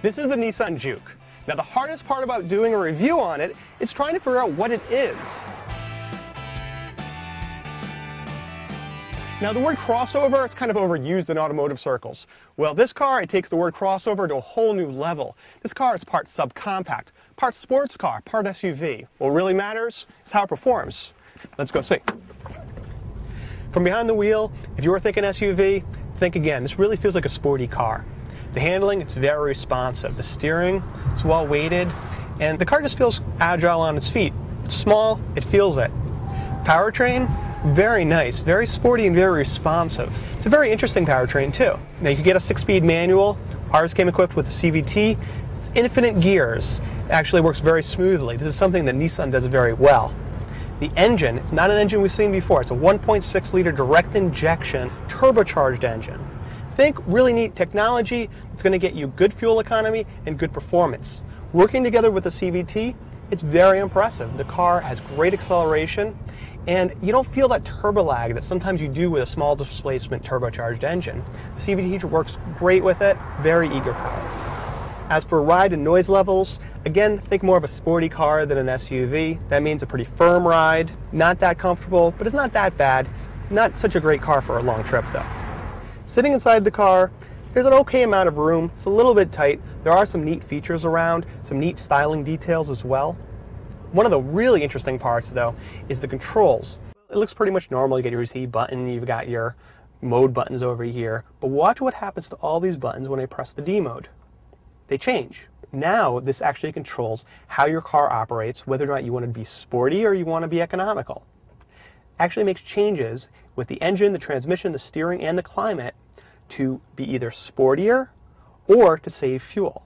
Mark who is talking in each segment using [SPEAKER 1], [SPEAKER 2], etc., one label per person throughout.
[SPEAKER 1] This is the Nissan Juke. Now the hardest part about doing a review on it is trying to figure out what it is. Now the word crossover is kind of overused in automotive circles. Well, this car, it takes the word crossover to a whole new level. This car is part subcompact, part sports car, part SUV. What really matters is how it performs. Let's go see. From behind the wheel, if you were thinking SUV, think again. This really feels like a sporty car. The handling, it's very responsive. The steering, it's well weighted, and the car just feels agile on its feet. It's small, it feels it. Powertrain, very nice, very sporty and very responsive. It's a very interesting powertrain too. Now you can get a 6-speed manual. Ours came equipped with a CVT. It's infinite gears. It actually works very smoothly. This is something that Nissan does very well. The engine, it's not an engine we've seen before. It's a 1.6-liter direct injection turbocharged engine. Think really neat technology. It's going to get you good fuel economy and good performance. Working together with the CVT, it's very impressive. The car has great acceleration, and you don't feel that turbo lag that sometimes you do with a small displacement turbocharged engine. The CVT works great with it, very eager power. As for ride and noise levels, again, think more of a sporty car than an SUV. That means a pretty firm ride, not that comfortable, but it's not that bad. Not such a great car for a long trip though. Sitting inside the car, there's an okay amount of room. It's a little bit tight. There are some neat features around, some neat styling details as well. One of the really interesting parts, though, is the controls. It looks pretty much normal. You get your Z button, you've got your mode buttons over here. But watch what happens to all these buttons when I press the D mode. They change. Now, this actually controls how your car operates, whether or not you want to be sporty or you want to be economical. Actually makes changes with the engine, the transmission, the steering, and the climate to be either sportier or to save fuel.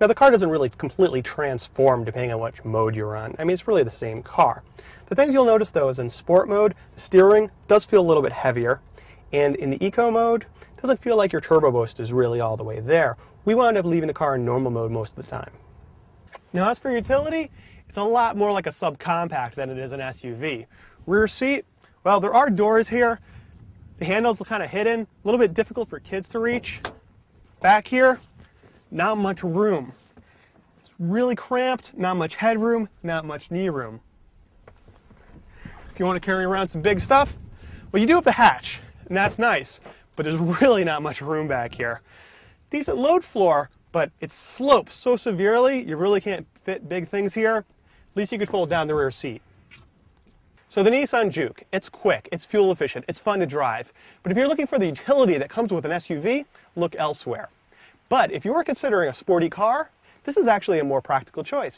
[SPEAKER 1] Now the car doesn't really completely transform depending on which mode you're on. I mean, it's really the same car. The things you'll notice though is in sport mode, the steering does feel a little bit heavier, and in the eco mode, it doesn't feel like your turbo boost is really all the way there. We wound up leaving the car in normal mode most of the time. Now as for utility, it's a lot more like a subcompact than it is an SUV. Rear seat, well, there are doors here. The handles are kind of hidden, a little bit difficult for kids to reach. Back here, not much room. It's really cramped, not much headroom, not much knee room. If you want to carry around some big stuff, well, you do have the hatch, and that's nice, but there's really not much room back here. Decent load floor, but it slopes so severely, you really can't fit big things here. At least you could fold down the rear seat. So the Nissan Juke, it's quick, it's fuel efficient, it's fun to drive. But if you're looking for the utility that comes with an SUV, look elsewhere. But if you were considering a sporty car, this is actually a more practical choice.